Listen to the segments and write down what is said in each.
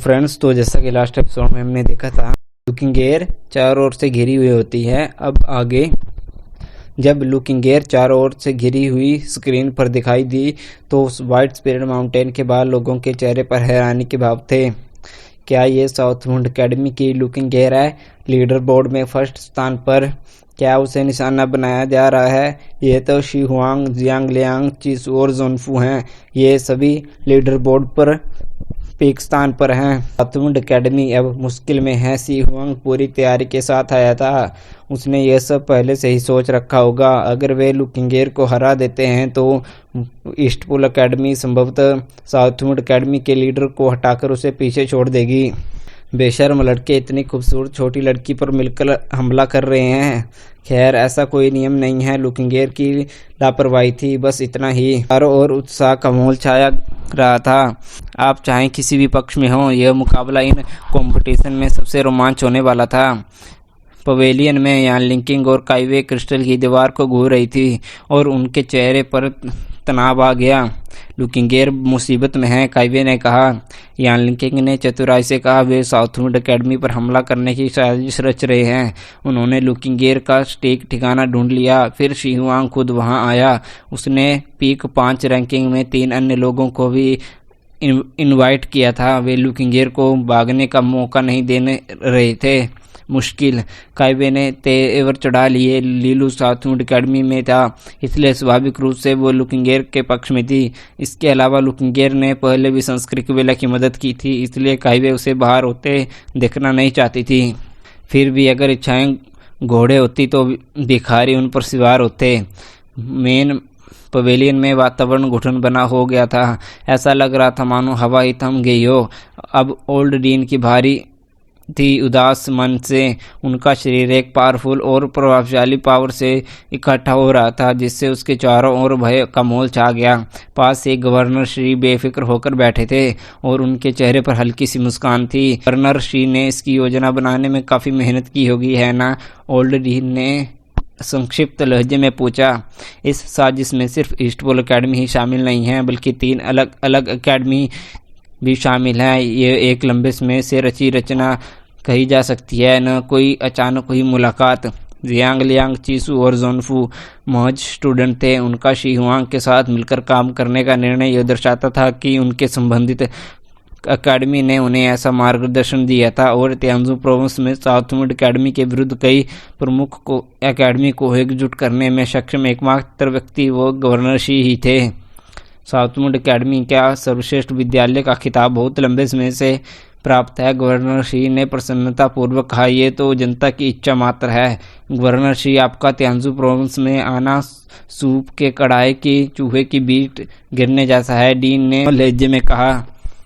Friends, तो जैसा कि लास्ट एपिसोड में हमने देखा था, लुकिंग एयर चारों ओर से घिरी हुई होती है। अब आगे जब लुकिंग एयर चारों ओर से घिरी हुई स्क्रीन पर दिखाई दी तो उस वाइट स्पिरिट माउंटेन के बाद लोगों के चेहरे पर हैरानी के भाव थे। क्या ये साउथवुड एकेडमी की लुकिंग एयर है? लीडर बोर्ड में फर्स्ट स्थान पर क्या उसे निशाना बनाया जा रहा है? ये तो शी हुआंग, जियांग लियांग, चीसू और जोनफू हैं। ये सभी लीडर बोर्ड पर पीक स्थान पर हैं। साउथवुड एकेडमी अब मुश्किल में है। शी हुआंग पूरी तैयारी के साथ आया था। उसने यह सब पहले से ही सोच रखा होगा। अगर वे लुकिंग एयर को हरा देते हैं तो ईस्टपुल एकेडमी संभवतः साउथवुड एकेडमी के लीडर को हटाकर उसे पीछे छोड़ देगी। बेशर्म लड़के इतनी खूबसूरत छोटी लड़की पर मिलकर हमला कर रहे हैं। खैर, ऐसा कोई नियम नहीं है। लुकिंग एयर की लापरवाही थी, बस इतना ही। चारों ओर उत्साह का माहौल छाया रहा था। आप चाहे किसी भी पक्ष में हो, यह मुकाबला इन कंपटीशन में सबसे रोमांच होने वाला था। पवेलियन में यान लिंकिंग और काइवे क्रिस्टल की दीवार को घूर रही थी और उनके चेहरे पर तनाव आ गया। लुकिंग एयर मुसीबत में है, काइवे ने कहा। यान लिंकिंग ने चतुराई से कहा, वे साउथवुड एकेडमी पर हमला करने की साजिश रच रहे हैं। उन्होंने लुकिंग एयर का स्टेक ठिकाना ढूंढ लिया। फिर शी हुआंग खुद वहां आया। उसने पीक 5 रैंकिंग में 3 अन्य लोगों को भी इनवाइट किया था। वे लुकिंग एयर को भागने का मौका नहीं देने रहे थे। मुश्किल काइवे ने तेवर चढ़ा लिए। लीलू साउथवुड एकेडमी में था, इसलिए स्वाभाविक रूप से वो लुकिंग एयर के पक्ष में थी। इसके अलावा लुकिंग एयर ने पहले भी संस्कृत वेला की मदद की थी, इसलिए काइवे उसे बाहर होते देखना नहीं चाहती थी। फिर भी अगर इच्छाएं घोड़े होती तो भिखारी उन पर सवार होते। मेन पवेलियन में वातावरण घुटन बना हो गया था। ऐसा लग रहा था मानो हवा ही थम गई हो। अब ओल्ड डीन की भारी थी। उदास मन से उनका शरीर एक पावरफुल और प्रभावशाली पावर से इकट्ठा हो रहा था, जिससे उसके चारों ओर भय का माहौल छा गया। पास से गवर्नर श्री बेफिक्र होकर बैठे थे और उनके चेहरे पर हल्की सी मुस्कान थी। गवर्नर श्री ने इसकी योजना बनाने में काफी मेहनत की होगी, है ना? ओल्ड डीन ने संक्षिप्त लहजे में पूछा। इस साजिश में सिर्फ ईस्टपुल एकेडमी ही शामिल नहीं है, बल्कि 3 अलग अलग एकेडमी भी शामिल हैं। ये एक लंबे समय से रची रचना कही जा सकती है, न कोई अचानक हुई मुलाकात। जियांग लियांग, चीसू और जोनफू महज स्टूडेंट थे। उनका शी हुआंग के साथ मिलकर काम करने का निर्णय यह दर्शाता था कि उनके संबंधित एकेडमी ने उन्हें ऐसा मार्गदर्शन दिया था। और त्यांजू प्रोविंस में साउथवुड एकेडमी के विरुद्ध कई प्रमुख को एकेडमी को एकजुट करने में सक्षम एकमात्र व्यक्ति वो गवर्नर शी ही थे। साउथवुड एकेडमी क्या सर्वश्रेष्ठ विद्यालय का खिताब बहुत लंबे समय से प्राप्त है, गवर्नर शी ने प्रसन्नता पूर्वक कहा। ये तो जनता की इच्छा मात्र है। गवर्नर शी, आपका त्यांजू प्रोविंस में आना सूप के कढ़ाई की चूहे की बीट गिरने जैसा है, डीन ने लहजे में कहा।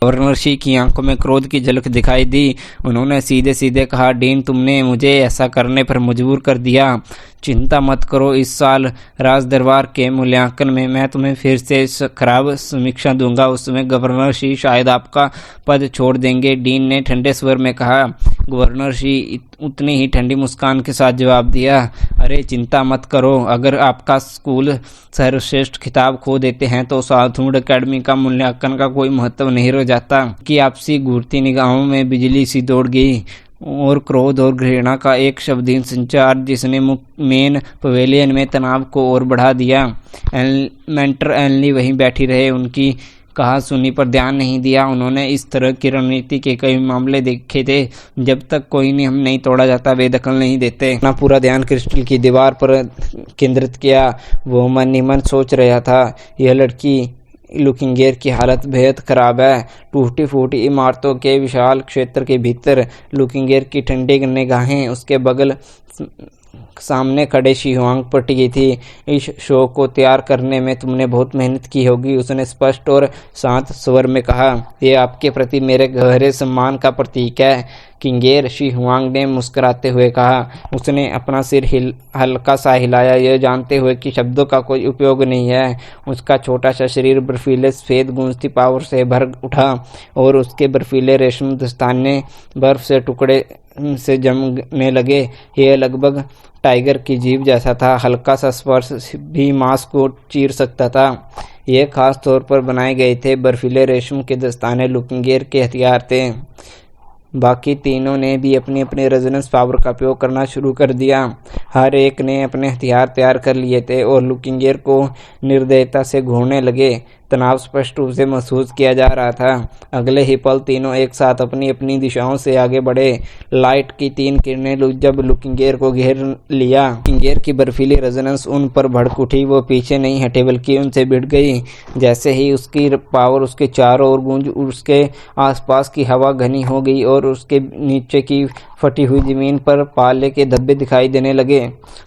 गवर्नर शी की आंखों में क्रोध की झलक दिखाई दी। उन्होंने सीधे सीधे कहा, डीन, तुमने मुझे ऐसा करने पर मजबूर कर दिया। चिंता मत करो, इस साल राज दरबार के मूल्यांकन में मैं तुम्हें फिर से खराब समीक्षा दूंगा। उस समय गवर्नर शी शायद आपका पद छोड़ देंगे, डीन ने ठंडे स्वर में कहा। गवर्नर शी उतनी ही ठंडी मुस्कान के साथ जवाब दिया, अरे चिंता मत करो, अगर आपका स्कूल सर्वश्रेष्ठ खिताब खो देते हैं तो साउथवुड एकेडमी का मूल्यांकन का कोई महत्व नहीं रह जाता। कि आपसी घूरती निगाहों में बिजली सी दौड़ गई और क्रोध और घृणा का एक शब्दहीन संचार जिसने मेन पवेलियन में तनाव को और बढ़ा दिया। मेंटर एनली वहीं बैठी रहे, उनकी कहा सुनी पर ध्यान नहीं दिया। उन्होंने इस तरह की रणनीति के कई मामले देखे थे। जब तक कोई नियम नहीं तोड़ा जाता, वे दखल नहीं देते। अपना पूरा ध्यान क्रिस्टल की दीवार पर केंद्रित किया। वो मन ही मन सोच रहा था, यह लड़की लुकिंग एयर की हालत बेहद खराब है। टूटी फूटी इमारतों के विशाल क्षेत्र के भीतर लुकिंग एयर की ठंडी निगाहें उसके बगल सामने खड़े शी हुआंग पर टिकी थी। इस शो को तैयार करने में तुमने बहुत मेहनत की होगी, उसने स्पष्ट और शांत स्वर में कहा। यह आपके प्रति मेरे गहरे सम्मान का प्रतीक है, किंग एयर, शी हुआंग ने मुस्कुराते हुए कहा। उसने अपना सिर हल्का सा हिलाया, यह जानते हुए कि शब्दों का कोई उपयोग नहीं है। उसका छोटा सा शरीर बर्फीले सफेद गूंजती पावर से भर उठा और उसके बर्फीले रेशम दस्ताने बर्फ से टुकड़े से जमने लगे। यह लगभग टाइगर की जीभ जैसा था, हल्का सा स्पर्श भी मांस को चीर सकता था। ये खास तौर पर बनाए गए थे। बर्फीले रेशम के दस्ताने लुकिंगेर के हथियार थे। बाकी तीनों ने भी अपनी अपनी रेजोनेंस पावर का उपयोग करना शुरू कर दिया। हर एक ने अपने हथियार तैयार कर लिए थे और लुकिंगेर को निर्दयता से घूरने लगे। तनाव स्पष्ट रूप से महसूस किया जा रहा था। अगले ही पल तीनों एक साथ अपनी अपनी दिशाओं से आगे बढ़े। लाइट की 3 किरणें जब लुकिंगेर को घेर लिया, लुकिंगेर की बर्फीली रेजोनेंस उन पर भड़क उठी। वो पीछे नहीं हटे बल्कि उनसे भिड़ गई। जैसे ही उसकी पावर उसके चारों ओर गूंज, उसके आसपास की हवा घनी हो गई और उसके नीचे की फटी हुई जमीन पर पाले के धब्बे दिखाई देने लगे।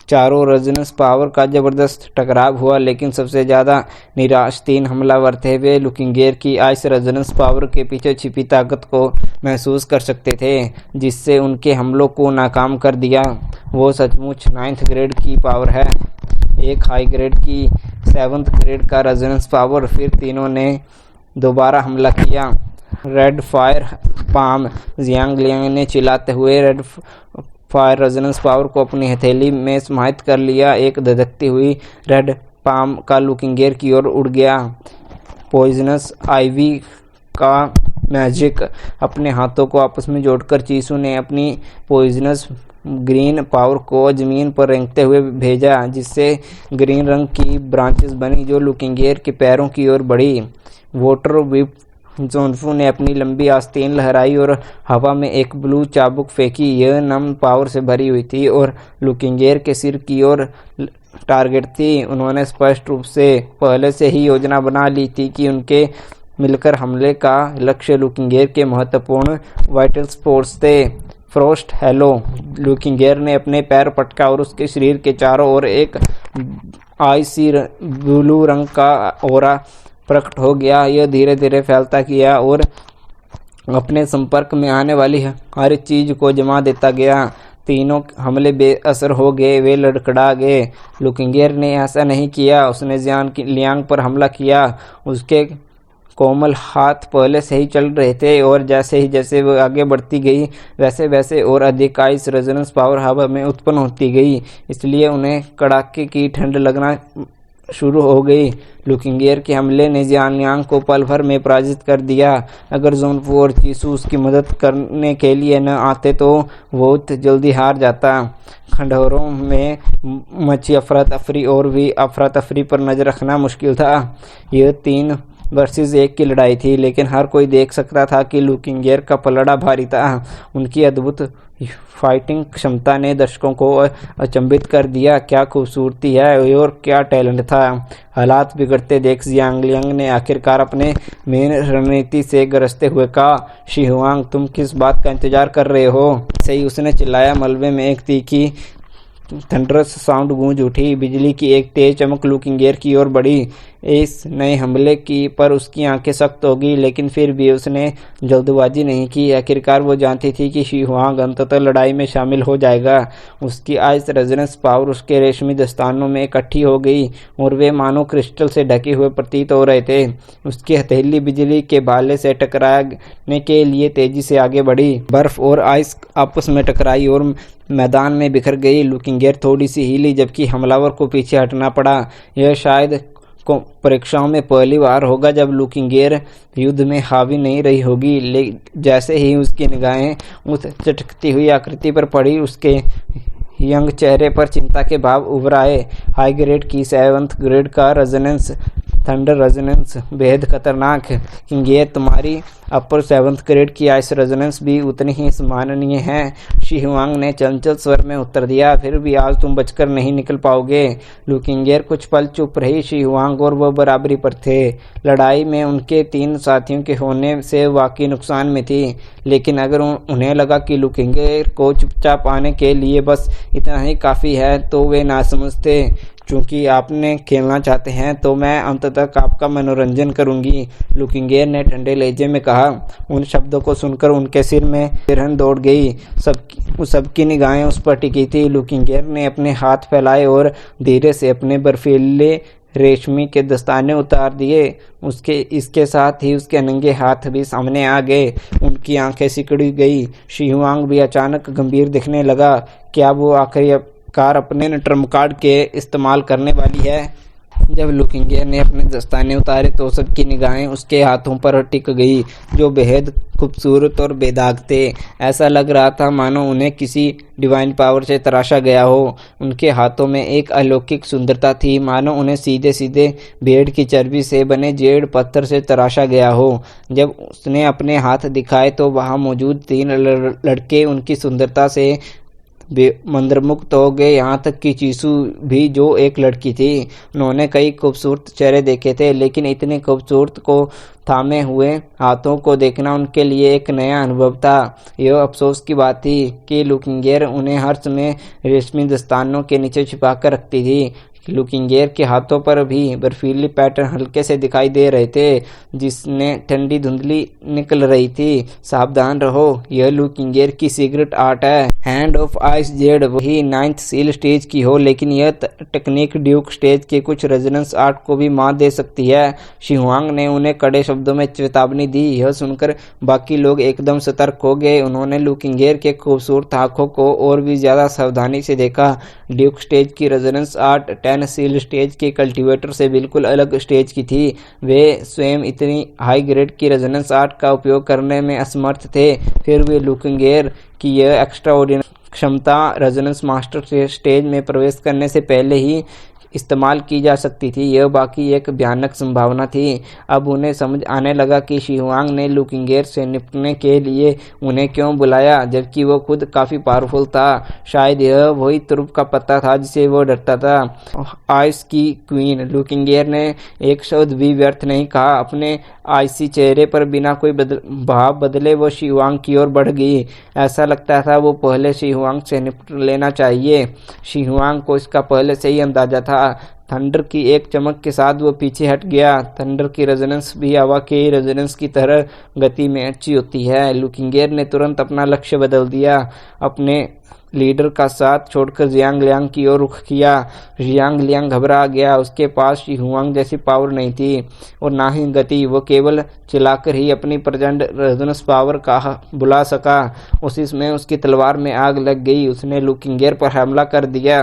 चारों रेजोनेंस पावर का जबरदस्त टकराव हुआ, लेकिन सबसे ज्यादा निराश 3 हमलावर थे। वे लुकिंगेर की आइस रेजोनेंस पावर के पीछे छिपी ताकत को महसूस कर सकते थे, जिससे उनके हमलों को नाकाम कर दिया। वो सचमुच 9th ग्रेड की पावर है, एक हाई ग्रेड की 7th ग्रेड का रेजोनेंस पावर। फिर तीनों ने दोबारा हमला किया। Red fire palm, Jiang Liang ने चिल्लाते हुए रेड फायर रेजोनेंस पावर को अपनी हथेली में समाहित कर लिया। एक धधकती हुई रेड पाम का लुकिंगेर की ओर उड़ गया। पॉइजनस आइवी का मैजिक। अपने हाथों को आपस में जोड़कर चीसू ने अपनी पॉइजनस ग्रीन पावर को जमीन पर रेंगते हुए भेजा, जिससे ग्रीन रंग की ब्रांचेस बनी जो लुकिंगेर के पैरों की ओर बढ़ी। वाटर व्हिप जोनफू ने अपनी लंबी आस्तीन लहराई और हवा में एक ब्लू चाबुक फेंकी। यह नम पावर से भरी हुई थी और लुकिंगेर के सिर की ओर टारगेट थी। उन्होंने स्पष्ट रूप से पहले से ही योजना बना ली थी कि उनके मिलकर हमले का लक्ष्य लुकिंगेर के महत्वपूर्ण वाइटल स्पोर्ट्स थे। फ्रोस्ट हेलो, लुकिंगेर ने अपने पैर पटका और उसके शरीर के चारों ओर एक आइसी ब्लू रंग का ऑरा प्रकट हो गया। यह धीरे धीरे फैलता गया और अपने संपर्क में आने वाली हर चीज को जमा देता गया। तीनों हमले बेअसर हो गए। वे लड़खड़ा गए। लुकिंगेर ने ऐसा नहीं किया। उसने जियांग लियांग पर हमला किया। उसके कोमल हाथ पहले से ही चल रहे थे और जैसे वो आगे बढ़ती गई वैसे वैसे और अधिक आइस रेजोनेंस पावर हवा में उत्पन्न होती गई, इसलिए उन्हें कड़ाके की ठंड लगना शुरू हो गई। लुकिंगेर के हमले ने जियांग को पल भर में पराजित कर दिया। अगर जोनफू और चीसू उसकी मदद करने के लिए न आते तो वो जल्दी हार जाता। खंडहरों में मची अफरा तफरी और भी अफरा तफरी पर नजर रखना मुश्किल था। यह 3 वर्सेस 1 की लड़ाई थी, लेकिन हर कोई देख सकता था कि लुकिंगेर का पलड़ा भारी था। उनकी अद्भुत फाइटिंग क्षमता ने दर्शकों को अचंभित कर दिया। क्या खूबसूरती है और क्या टैलेंट था। हालात बिगड़ते देख जियांग लियांग ने आखिरकार अपने मेन रणनीति से गरजते हुए कहा, शीहुआंग, तुम किस बात का इंतजार कर रहे हो? सही, उसने चिल्लाया। मलबे में एक तीखी थंडरस साउंड गूंज उठी। बिजली की एक तेज चमक लुकिंगेर की ओर बढ़ी। इस नए हमले की पर उसकी आंखें सख्त हो गई, लेकिन फिर भी उसने जल्दबाजी नहीं की। आखिरकार वो जानती थी कि शीहुआंग अंततः लड़ाई में शामिल हो जाएगा। उसकी आइस रेजोनेंस पावर उसके रेशमी दस्तानों में इकट्ठी हो गई और वे मानो क्रिस्टल से ढके हुए प्रतीत हो रहे थे। उसकी हथेली बिजली के भाले से टकराने के लिए तेजी से आगे बढ़ी। बर्फ और आइस आपस में टकराई और मैदान में बिखर गई। लुकिंगेर थोड़ी सी हिली, जबकि हमलावर को पीछे हटना पड़ा। यह शायद परीक्षाओं में पहली बार होगा जब लुकिंगेर युद्ध में हावी नहीं रही होगी। जैसे ही उसकी निगाहें उस चटकती हुई आकृति पर पड़ी, उसके यंग चेहरे पर चिंता के भाव उभर आए। हाई ग्रेड की 7th ग्रेड का रेजोनेंस, थंडर रेजोनेंस बेहद खतरनाक। किंगेर, तुम्हारी अपर 7th ग्रेड की आइस रेजोनेंस भी उतनी ही सम्माननीय है, शीहुआंग ने चंचल स्वर में उत्तर दिया। फिर भी आज तुम बचकर नहीं निकल पाओगे। लुकिंगेर कुछ पल चुप रही। शीहुआंग और वह बराबरी पर थे। लड़ाई में उनके 3 साथियों के होने से वाकई नुकसान में थी, लेकिन अगर उन्हें लगा कि लुकिंगेर को चुपचाप आने के लिए बस इतना ही काफ़ी है तो वे नासमझ थे। चूंकि आपने खेलना चाहते हैं तो मैं अंत तक आपका मनोरंजन करूंगी, लुकिंगेर ने ठंडे लहजे में कहा। उन शब्दों को सुनकर उनके सिर में सिरहन दौड़ गई। सबकी निगाहें उस पर टिकी थी। लुकिंगेर ने अपने हाथ फैलाए और धीरे से अपने बर्फीले रेशमी के दस्ताने उतार दिए। इसके साथ ही उसके नंगे हाथ भी सामने आ गए। उनकी आंखें सिकुड़ गई। शीहुआंग भी अचानक गंभीर दिखने लगा। क्या वो आखिरी कार अपने ट्रम्प कार्ड के इस्तेमाल करने वाली है। जब लुकिंगेर ने अपने दस्ताने उतारे तो सबकी निगाहें उसके हाथों पर टिक गई, जो बेहद खूबसूरत और बेदाग थे। ऐसा लग रहा था मानो उन्हें किसी डिवाइन पावर से तराशा गया हो। उनके हाथों में एक अलौकिक सुंदरता थी, मानो उन्हें सीधे सीधे भेड़ की चर्बी से बने जेड़ पत्थर से तराशा गया हो। जब उसने अपने हाथ दिखाए तो वहां मौजूद 3 लड़के उनकी सुंदरता से मंत्रमुग्ध हो गए, यहाँ तक कि चीसू भी, जो एक लड़की थी। उन्होंने कई खूबसूरत चेहरे देखे थे, लेकिन इतने खूबसूरत को थामे हुए हाथों को देखना उनके लिए एक नया अनुभव था। यह अफसोस की बात थी कि लुकिंगेर उन्हें हर समय रेशमी दस्तानों के नीचे छिपाकर रखती थी। लुकिंगेर के हाथों पर भी बर्फीली पैटर्न हल्के से दिखाई दे रहे थे, जिसने ठंडी धुंधली निकल रही थी। सावधान रहो, यह लुकिंगेर की सीक्रेट आर्ट है। हैंड ऑफ आइस जेड वही 9th सील स्टेज की हो, लेकिन यह टेक्निक ड्यूक स्टेज के कुछ रेजोनेंस आर्ट को भी मात दे सकती है। शिहुआंग ने उन्हें कड़े शब्दों में चेतावनी दी। यह सुनकर बाकी लोग एकदम सतर्क हो गए। उन्होंने लुकिंगेर के खूबसूरत आंखों को और भी ज्यादा सावधानी से देखा। ड्यूक स्टेज की रेजोनेंस आर्ट 10 सील स्टेज के कल्टीवेटर से बिल्कुल अलग स्टेज की थी। वे स्वयं इतनी हाई ग्रेड की रेजोनेंस आर्ट का उपयोग करने में असमर्थ थे, फिर भी लुकिंगेर की यह एक्स्ट्राऑर्डिनरी क्षमता रेजोनेंस मास्टर स्टेज में प्रवेश करने से पहले ही इस्तेमाल की जा सकती थी। यह बाकी एक भयानक संभावना थी। अब उन्हें समझ आने लगा कि शिहुआंग ने लुकिंगेर से निपटने के लिए उन्हें क्यों बुलाया, जबकि वो खुद काफी पावरफुल था। शायद यह वही तुर्प का पत्ता था जिसे वो डरता था। आइस की क्वीन। लुकिंगेर ने एक शब्द भी व्यर्थ नहीं कहा। अपने आइसी चेहरे पर बिना कोई भाव बदले वो शिहुआंग की ओर बढ़ गई। ऐसा लगता था वो पहले शिहुआंग से निपट लेना चाहिए। शिहुआंग को इसका पहले से ही अंदाजा था। थंडर की एक चमक के साथ वो पीछे हट गया। थंडर की रेजोनेंस भी हवा के रेजोनेंस की तरह गति में अच्छी होती है। लुकिंगेर ने तुरंत अपना लक्ष्य बदल दिया। अपने लीडर का साथ छोड़कर जियांग लियांग की ओर रुख किया। जियांग लियांग घबरा गया। उसके पास शिहुआंग जैसी पावर नहीं थी और ना ही गति। वो केवल चिल्लाकर ही अपनी प्रचंड रेजोनेंस पावर का बुला सका। उसी समय उसकी तलवार में आग लग गई। उसने लुकिंगेर पर हमला कर दिया।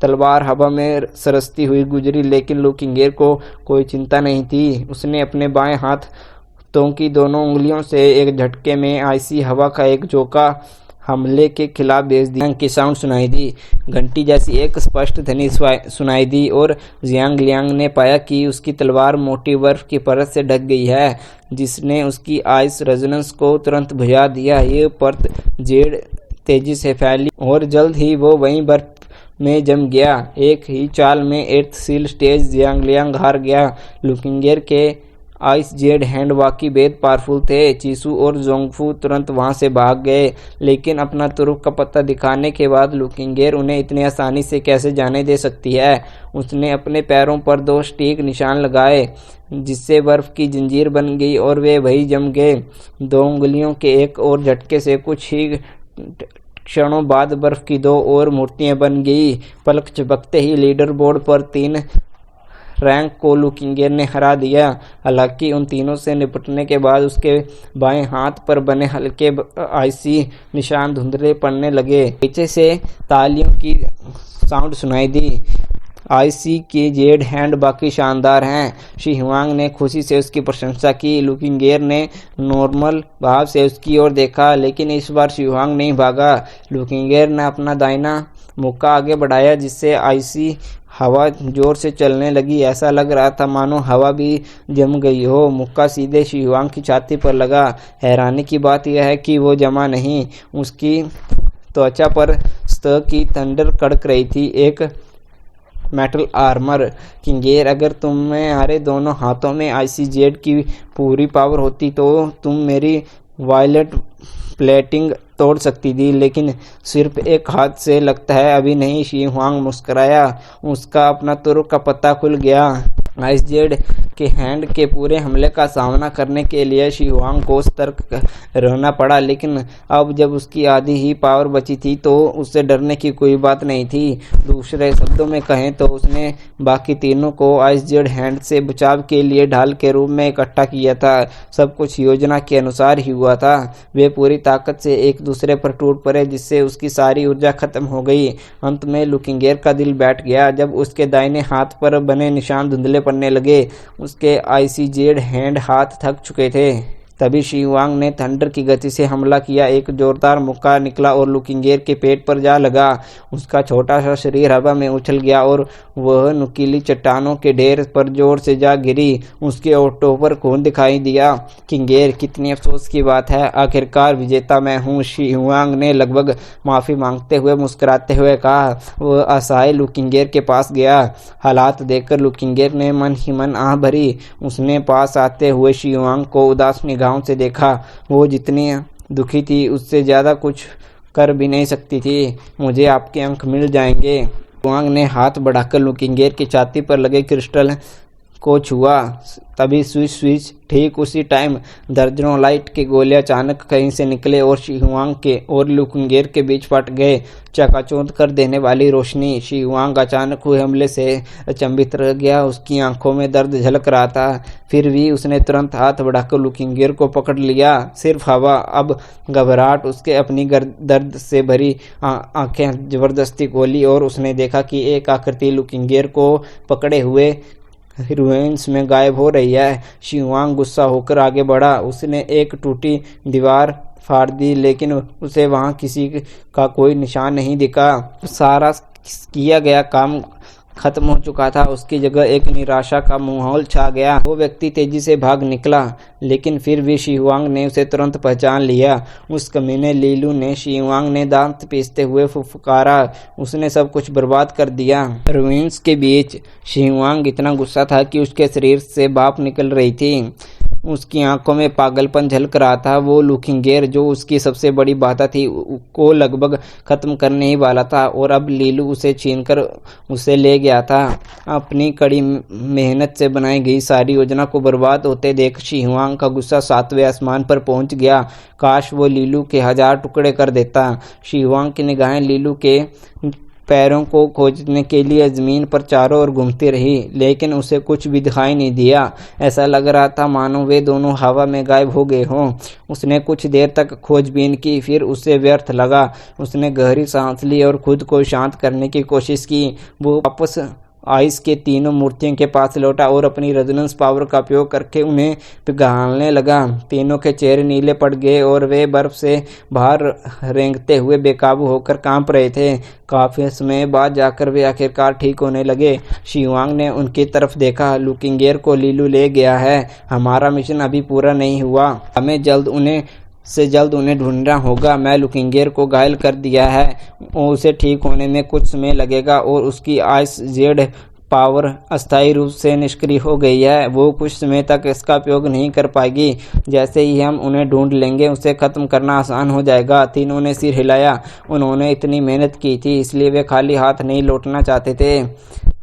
तलवार हवा में सरसती हुई गुजरी, लेकिन लुकिंगेर को कोई चिंता नहीं थी। उसने अपने बाएं हाथों की दोनों उंगलियों से एक झटके में आइसी हवा का एक झोंका हमले के खिलाफ भेज दिया। की साउंड सुनाई दी। घंटी जैसी एक स्पष्ट ध्वनि सुनाई दी और जियांग लियांग ने पाया कि उसकी तलवार मोटी बर्फ की परत से ढक गई है, जिसने उसकी आइस रेजोनेंस को तुरंत बुझा दिया। ये परत जेड़ तेजी से फैली और जल्द ही वो वहीं बर्फ में जम गया। एक ही चाल में 8th seal stage Jiang Liang हार गया। लुकिंगेर के आइस जेड हैंड वाकई बेहद पावरफुल थे। चीसू और जोंगफू तुरंत वहां से भाग गए, लेकिन अपना तुरुप का पत्ता दिखाने के बाद लुकिंगेर उन्हें इतनी आसानी से कैसे जाने दे सकती है। उसने अपने पैरों पर 2 सटीक निशान लगाए, जिससे बर्फ की जंजीर बन गई और वे वहीं जम गए। 2 उंगलियों के एक और झटके से कुछ ही क्षणों बाद बर्फ की 2 और मूर्तियां बन गई। पलक झपकते ही लीडर बोर्ड पर 3 रैंक को लुकिंगेर ने हरा दिया। हालांकि उन तीनों से निपटने के बाद उसके बाएं हाथ पर बने हल्के आइसी निशान धुंधले पड़ने लगे। पीछे से तालियों की साउंड सुनाई दी। आईसी के जेड हैंड बाकी शानदार हैं। शिहुआंग ने खुशी से उसकी प्रशंसा की। लुकिंगेर ने नॉर्मल भाव से उसकी ओर देखा, लेकिन इस बार शिहुआंग नहीं भागा। लुकिंगेर ने अपना दाहिना मुक्का आगे बढ़ाया, जिससे आईसी हवा जोर से चलने लगी। ऐसा लग रहा था मानो हवा भी जम गई हो। मुक्का सीधे शिहुआंग की छाती पर लगा। हैरानी की बात यह है कि वो जमा नहीं। उसकी त्वचा पर सतह की थंडर कड़क रही थी, एक मेटल आर्मर। किंगेर, अगर तुम्हारे दोनों हाथों में आईसी जेड की पूरी पावर होती तो तुम मेरी वायलेट प्लेटिंग तोड़ सकती थी, लेकिन सिर्फ एक हाथ से लगता है अभी नहीं। शिहुआंग मुस्कुराया। उसका अपना तुर्क का पत्ता खुल गया। आइसजेड के हैंड के पूरे हमले का सामना करने के लिए शी हुआंग को सतर्क रहना पड़ा, लेकिन अब जब उसकी आधी ही पावर बची थी तो उससे डरने की कोई बात नहीं थी। दूसरे शब्दों में कहें तो उसने बाकी तीनों को आइसजेड हैंड से बचाव के लिए ढाल के रूप में इकट्ठा किया था। सब कुछ योजना के अनुसार ही हुआ था। वे पूरी ताकत से एक दूसरे पर टूट पड़े, जिससे उसकी सारी ऊर्जा खत्म हो गई। अंत में लुकिंगेर का दिल बैठ गया जब उसके दाहिने हाथ पर बने निशान धुंधले पड़ने लगे। उसके आइसजेड हैंड हाथ थक चुके थे। तभी शी हुआंग ने थंडर की गति से हमला किया। एक जोरदार मुक्का निकला और लुकिंगेर के पेट पर जा लगा। उसका छोटा सा शरीर हवा में उछल गया और वह नुकीली चट्टानों के ढेर पर जोर से जा गिरी। उसके ओठों पर खून दिखाई दिया। किंगेर, कितनी अफसोस की बात है, आखिरकार विजेता मैं हूँ, शी हुआंग ने लगभग माफी मांगते हुए मुस्कुराते हुए कहा। वह असहाय लुकिंगेर के पास गया। हालात देखकर लुकिंगेर ने मन ही मन आह भरी। उसने पास आते हुए शी हुआंग को उदास निगाहों से देखा। वो जितनी दुखी थी उससे ज्यादा कुछ कर भी नहीं सकती थी। मुझे आपके अंक मिल जाएंगे। हुआंग ने हाथ बढ़ाकर लुकिंगेर की छाती पर लगे क्रिस्टल को छुआ। तभी स्विच ठीक उसी टाइम दर्जनों लाइट के गोले अचानक कहीं से निकले और शी हुआंग के और लुकिंगेर के बीच फट गए। चकाचौंध कर देने वाली रोशनी। शी हुआंग अचानक हुए हमले से अचंभित रह गया। उसकी आंखों में दर्द झलक रहा था। फिर भी उसने तुरंत हाथ बढ़ाकर लुकिंगेर को पकड़ लिया। सिर्फ हवा। अब घबराहट उसके अपनी दर्द से भरी आंखें जबरदस्ती खोली और उसने देखा कि एक आकृति लुकिंगेर को पकड़े हुए रूइंस में गायब हो रही है। शी हुआंग गुस्सा होकर आगे बढ़ा। उसने एक टूटी दीवार फाड़ दी, लेकिन उसे वहां किसी का कोई निशान नहीं दिखा। सारा किया गया काम खत्म हो चुका था। उसकी जगह एक निराशा का माहौल छा गया। वो व्यक्ति तेजी से भाग निकला, लेकिन फिर भी शी हुआंग ने उसे तुरंत पहचान लिया। उस कमीने लीलू ने। शी हुआंग ने दांत पीसते हुए फुफकारा। उसने सब कुछ बर्बाद कर दिया। रूइंस के बीच शी हुआंग इतना गुस्सा था कि उसके शरीर से भाप निकल रही थी। उसकी आंखों में पागलपन झलक रहा था। वो लुकिंगेर, जो उसकी सबसे बड़ी बाधा थी, को लगभग खत्म करने ही वाला था और अब लीलू उसे छीनकर उसे ले गया था। अपनी कड़ी मेहनत से बनाई गई सारी योजना को बर्बाद होते देख शी हुआंग का गुस्सा 7वें आसमान पर पहुंच गया। काश वो लीलू के 1000 टुकड़े कर देता। शी हुआंग की निगाहें लीलू के पैरों को खोजने के लिए जमीन पर चारों ओर घूमती रही, लेकिन उसे कुछ भी दिखाई नहीं दिया। ऐसा लग रहा था मानो वे दोनों हवा में गायब हो गए हों। उसने कुछ देर तक खोजबीन की, फिर उसे व्यर्थ लगा। उसने गहरी सांस ली और खुद को शांत करने की कोशिश की। वो वापस आइस के तीनों मूर्तियों के पास लौटा और अपनी रेजोनेंस पावर का उपयोग करके उन्हें पिघालने लगा। तीनों के चेहरे नीले पड़ गए और वे बर्फ से बाहर रेंगते हुए बेकाबू होकर कांप रहे थे। काफी समय बाद जाकर वे आखिरकार ठीक होने लगे। शी हुआंग ने उनकी तरफ देखा। लुकिंगेर को लीलू ले गया है। हमारा मिशन अभी पूरा नहीं हुआ। हमें जल्द उन्हें ढूंढना होगा। मैं लुकिंगेर को घायल कर दिया है। उसे ठीक होने में कुछ समय लगेगा और उसकी आइसजेड पावर अस्थायी रूप से निष्क्रिय हो गई है। वो कुछ समय तक इसका उपयोग नहीं कर पाएगी। जैसे ही हम उन्हें ढूंढ लेंगे उसे खत्म करना आसान हो जाएगा। तीनों ने सिर हिलाया। उन्होंने इतनी मेहनत की थी, इसलिए वे खाली हाथ नहीं लौटना चाहते थे।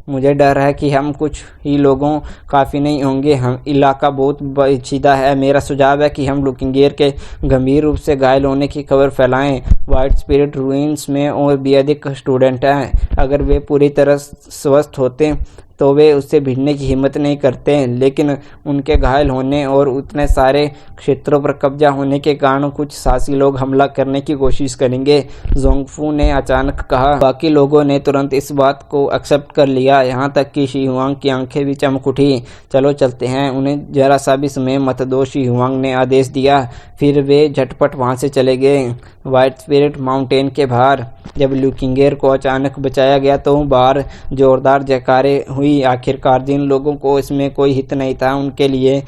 मुझे डर है कि हम कुछ ही लोगों काफ़ी नहीं होंगे। हम इलाका बहुत पेचीदा है। मेरा सुझाव है कि हम लुकिंगेर के गंभीर रूप से घायल होने की खबर फैलाएं। वाइट स्पिरिट रूइंस में और भी अधिक स्टूडेंट हैं। अगर वे पूरी तरह स्वस्थ होते तो वे उससे भिड़ने की हिम्मत नहीं करते, लेकिन उनके घायल होने और उतने सारे क्षेत्रों पर कब्जा होने के कारण कुछ साहसी लोग हमला करने की कोशिश करेंगे, जोंगफू ने अचानक कहा। बाकी लोगों ने तुरंत इस बात को एक्सेप्ट कर लिया, यहाँ तक कि शी हुआंग की आंखें भी चमक उठी। चलो चलते हैं, उन्हें जरा सा भी समय मत दो, शी हुआंग ने आदेश दिया। फिर वे झटपट वहां से चले गए। व्हाइट स्पिरिट माउंटेन के बाहर जब लुकिंगेर को अचानक बचाया गया तो बाहर जोरदार जयकारे हुई। आखिरकार जिन लोगों को इसमें कोई हित नहीं था उनके लिए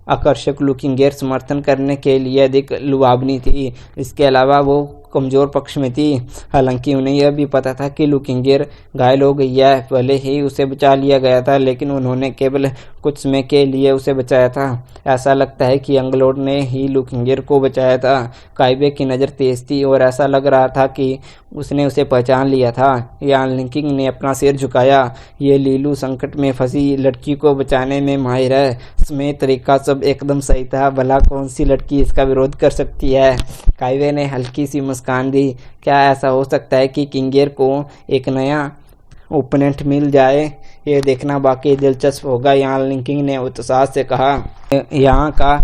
आकर्षक लुकिंगेर समर्थन करने के लिए अधिक लुभावनी थी। इसके अलावा वो कमज़ोर पक्ष में थी। हालांकि उन्हें यह भी पता था कि लुकिंगेर घायल हो गई है। भले ही उसे बचा लिया गया था, लेकिन उन्होंने केवल कुछ समय के लिए उसे बचाया था। ऐसा लगता है कि यंगलॉर्ड ने ही लुकिंगेर को बचाया था। काइबे की नज़र तेज थी और ऐसा लग रहा था कि उसने उसे पहचान लिया था। यान लिंकिंग ने अपना सिर झुकाया। ये लीलू संकट में फंसी लड़की को बचाने में माहिर है। समय तरीका सब एकदम सही था। भला कौन सी लड़की इसका विरोध कर सकती है? काइवे ने हल्की सी मुस्कान दी। क्या ऐसा हो सकता है कि किंगेर को एक नया ओपोनेंट मिल जाए? ये देखना बाकी दिलचस्प होगा, यान लिंकिंग ने उत्साह से कहा। यहाँ का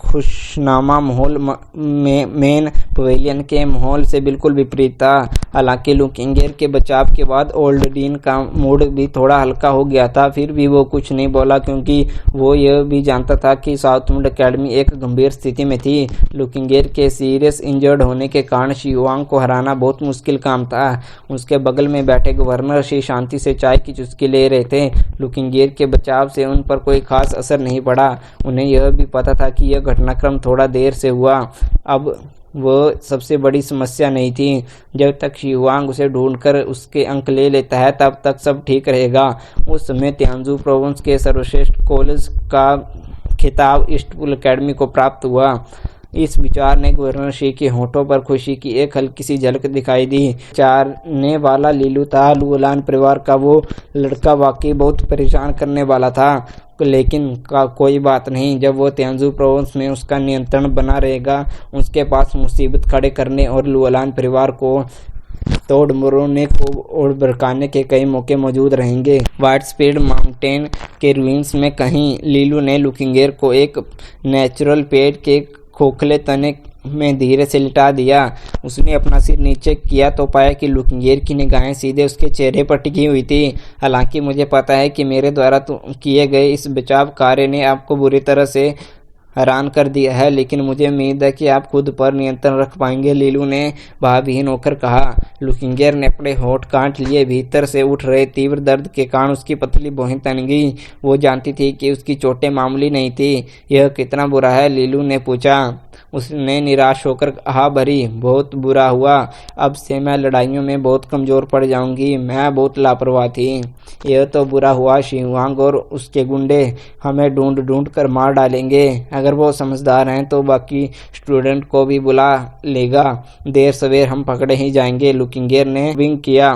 खुशनुमा माहौल मेन पवेलियन के माहौल से बिल्कुल विपरीत था। हालांकि लुकिंगेर के बचाव के बाद ओल्ड डीन का मूड भी थोड़ा हल्का हो गया था। फिर भी वो कुछ नहीं बोला, क्योंकि वो यह भी जानता था कि साउथवुड एकेडमी एक गंभीर स्थिति में थी। लुकिंगेर के सीरियस इंजर्ड होने के कारण शियुआंग को हराना बहुत मुश्किल काम था। उसके बगल में बैठे गवर्नर शी शांति से चाय की चुस्की ले रहे थे। लुकिंगेर के बचाव से उन पर कोई खास असर नहीं पड़ा। उन्हें यह भी पता था कि यह घटनाक्रम थोड़ा देर से हुआ। अब वह सबसे बड़ी समस्या नहीं थी। जब तक शियुआंग उसे ढूंढकर उसके अंक ले लेता है तब तक सब ठीक रहेगा। उस समय त्यांजू प्रोविंस के सर्वश्रेष्ठ कॉलेज का खिताब ईस्टपुल एकेडमी को प्राप्त हुआ। इस विचार ने गवर्नर शी के होठों पर खुशी की एक हल्की सी झलक दिखाई दी। चारने वाला लीलू था। लुओलान परिवार का वो लड़का वाकई बहुत परेशान करने वाला था, लेकिन कोई बात नहीं। जब वो त्यांजू प्रोविंस में उसका नियंत्रण बना रहेगा, उसके पास मुसीबत खड़े करने और लुओलान परिवार को तोड़ मरोड़ने को और भड़काने के कई मौके मौजूद रहेंगे। वाइट स्पीड माउंटेन के रुइंस में कहीं लीलू ने लुकिंगेर को एक नेचुरल पेड़ के खोखले तने में धीरे से लिटा दिया। उसने अपना सिर नीचे किया तो पाया कि लुकिंगेर की निगाहें सीधे उसके चेहरे पर टिकी हुई थी। हालांकि मुझे पता है कि मेरे द्वारा किए गए इस बचाव कार्य ने आपको बुरी तरह से हैरान कर दिया है, लेकिन मुझे उम्मीद है कि आप खुद पर नियंत्रण रख पाएंगे, लीलू ने भावहीन होकर कहा। लुकिंगेर ने अपने होठ काट लिए। भीतर से उठ रहे तीव्र दर्द के कारण उसकी पतली भौहें तन गई। वो जानती थी कि उसकी चोटें मामूली नहीं थी। यह कितना बुरा है? लीलू ने पूछा। उसने निराश होकर कहा, भरी बहुत बुरा हुआ। अब से मैं लड़ाइयों में बहुत कमज़ोर पड़ जाऊंगी। मैं बहुत लापरवाह थी। यह तो बुरा हुआ। शियुआंग और उसके गुंडे हमें ढूंढ ढूंढ कर मार डालेंगे। अगर वो समझदार हैं तो बाकी स्टूडेंट को भी बुला लेगा। देर सवेर हम पकड़े ही जाएंगे। लुकिंगेर ने विंक किया।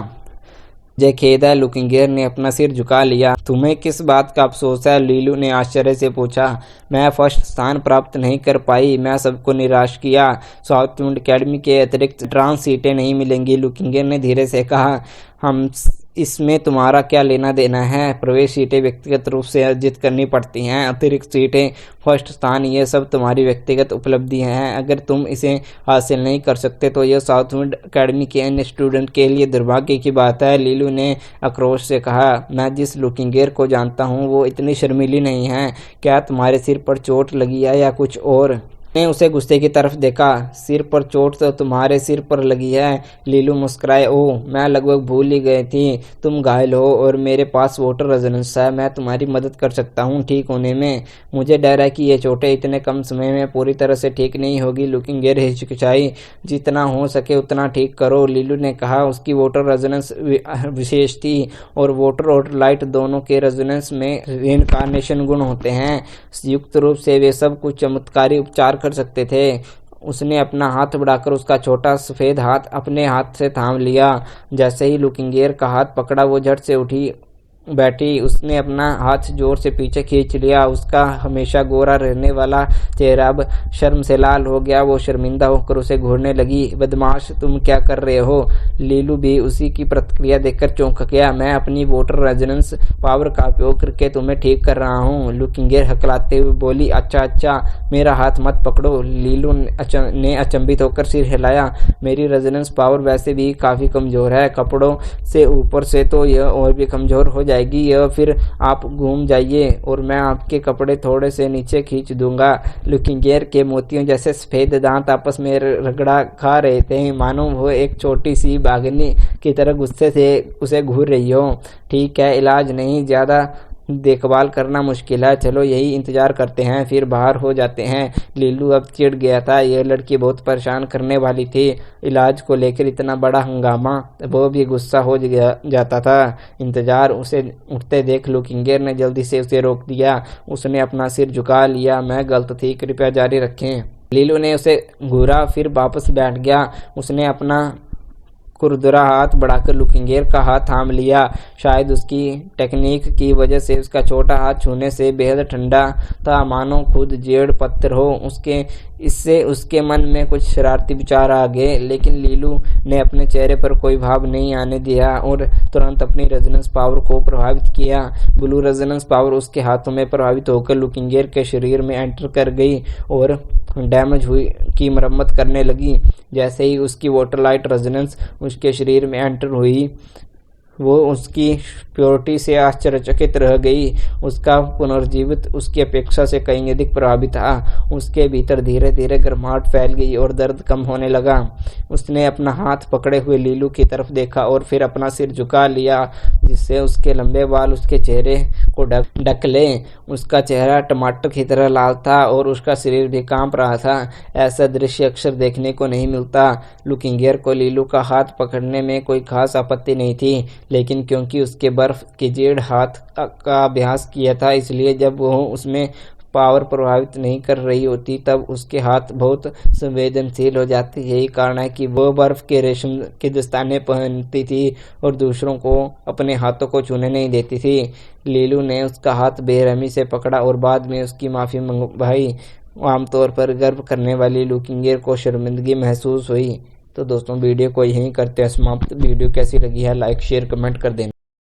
मुझे खेद है। लुकिंगेर ने अपना सिर झुका लिया। तुम्हें किस बात का अफसोस है? लीलू ने आश्चर्य से पूछा। मैं फर्स्ट स्थान प्राप्त नहीं कर पाई। मैं सबको निराश किया। साउथवुड एकेडमी के अतिरिक्त ट्रांस सीटें नहीं मिलेंगी। लुकिंगेर ने धीरे से कहा। हम इसमें तुम्हारा क्या लेना देना है? प्रवेश सीटें व्यक्तिगत रूप से अर्जित करनी पड़ती हैं। अतिरिक्त सीटें, फर्स्ट स्थान, ये सब तुम्हारी व्यक्तिगत उपलब्धि हैं। अगर तुम इसे हासिल नहीं कर सकते तो यह साउथवुड एकेडमी के अन्य स्टूडेंट के लिए दुर्भाग्य की बात है, लीलू ने आक्रोश से कहा। मैं जिस लुकिंगेर को जानता हूँ वो इतनी शर्मीली नहीं है। क्या तुम्हारे सिर पर चोट लगी है या कुछ और? ने उसे गुस्से की तरफ देखा। सिर पर चोट तो तुम्हारे सिर पर लगी है। लीलू मुस्कुराए। ओह, मैं लगभग भूल ही गई थी। तुम घायल हो और मेरे पास वाटर रेजोनेंस है। मैं तुम्हारी मदद कर सकता हूँ ठीक होने में। मुझे डर है कि ये चोटें इतने कम समय में पूरी तरह से ठीक नहीं होगी। लुकिंगेर हिचकिचाई। जितना हो सके उतना ठीक करो, लीलू ने कहा। उसकी वाटर रेजोनेंस विशेष थी और वाटर और लाइट दोनों के रेजोनेंस में रिइनकार्नेशन गुण होते हैं। संयुक्त रूप से वे सब कुछ चमत्कारी उपचार कर सकते थे। उसने अपना हाथ बढ़ाकर उसका छोटा सफेद हाथ अपने हाथ से थाम लिया। जैसे ही लुकिंगेर का हाथ पकड़ा वो झट से उठी बैठी। उसने अपना हाथ जोर से पीछे खींच लिया। उसका हमेशा गोरा रहने वाला चेहरा अब शर्म से लाल हो गया। वो शर्मिंदा होकर उसे घूरने लगी। बदमाश, तुम क्या कर रहे हो? लीलू भी उसी की प्रतिक्रिया देखकर चौंक गया। मैं अपनी वाटर रेजोनेंस पावर का उपयोग करके तुम्हें ठीक कर रहा हूँ, लुकिंगेर हकलाते हुए बोली। अच्छा, मेरा हाथ मत पकड़ो, लीलू ने अचंभित होकर सिर हिलाया। मेरी रेजोनेंस पावर वैसे भी काफ़ी कमज़ोर है। कपड़ों से ऊपर से तो यह और भी कमज़ोर हो जाएगी। यह फिर आप घूम जाइए और मैं आपके कपड़े थोड़े से नीचे खींच दूंगा। लुकिंगेर के मोतियों जैसे सफ़ेद दांत आपस में रगड़ा खा रहे थे, मानो वो एक छोटी सी बाघिनी की तरह गुस्से से उसे घूर रही हो। ठीक है, इलाज नहीं, ज़्यादा देखभाल करना मुश्किल है, चलो यही इंतजार करते हैं, फिर बाहर हो जाते हैं। लीलू अब चिढ़ गया था, यह लड़की बहुत परेशान करने वाली थी। इलाज को लेकर इतना बड़ा हंगामा, वो भी गुस्सा हो जाता था। इंतजार उसे उठते देख लुकिंगेर ने जल्दी से उसे रोक दिया। उसने अपना सिर झुका लिया, मैं गलत थी, कृपया जारी रखें। लीलू ने उसे घूरा, फिर वापस बैठ गया। उसने अपना खुरदुरा हाथ बढ़ाकर लुकिंगेर का हाथ थाम लिया। शायद उसकी टेक्निक की वजह से उसका छोटा हाथ छूने से बेहद ठंडा था, मानो खुद जेड़ पत्थर हो। इससे उसके मन में कुछ शरारती विचार आ गए, लेकिन लीलू ने अपने चेहरे पर कोई भाव नहीं आने दिया और तुरंत अपनी रेजोनेंस पावर को प्रभावित किया। ब्लू रेजोनेंस पावर उसके हाथों में प्रभावित होकर लुकिंगेर के शरीर में एंटर कर गई और डैमेज हुई की मरम्मत करने लगी। जैसे ही उसकी वाटर लाइट रेजोनेंस उसके शरीर में एंटर हुई, वो उसकी प्योरिटी से आश्चर्यचकित रह गई। उसका पुनर्जीवित उसकी अपेक्षा से कहीं अधिक प्रभावित था। उसके भीतर धीरे धीरे गर्माहट फैल गई और दर्द कम होने लगा। उसने अपना हाथ पकड़े हुए लीलू की तरफ देखा और फिर अपना सिर झुका लिया, जिससे उसके लंबे बाल उसके चेहरे को ढक ले। उसका चेहरा टमाटर की तरह लाल था और उसका शरीर भी कांप रहा था। ऐसा दृश्य अक्सर देखने को नहीं मिलता। लुकिंगेर को लीलू का हाथ पकड़ने में कोई खास आपत्ति नहीं थी, लेकिन क्योंकि उसके बर्फ की जेड़ हाथ का अभ्यास किया था, इसलिए जब वो उसमें पावर प्रभावित नहीं कर रही होती तब उसके हाथ बहुत संवेदनशील हो जाते। यही कारण है कि वो बर्फ के रेशम के दस्ताने पहनती थी और दूसरों को अपने हाथों को छूने नहीं देती थी। लीलू ने उसका हाथ बेरहमी से पकड़ा और बाद में उसकी माफ़ी मंगवाई। आमतौर पर गर्व करने वाली लुकिंगेर को शर्मिंदगी महसूस हुई। तो दोस्तों वीडियो को यहीं करते हैं समाप्त। वीडियो कैसी लगी है लाइक शेयर कमेंट कर देना।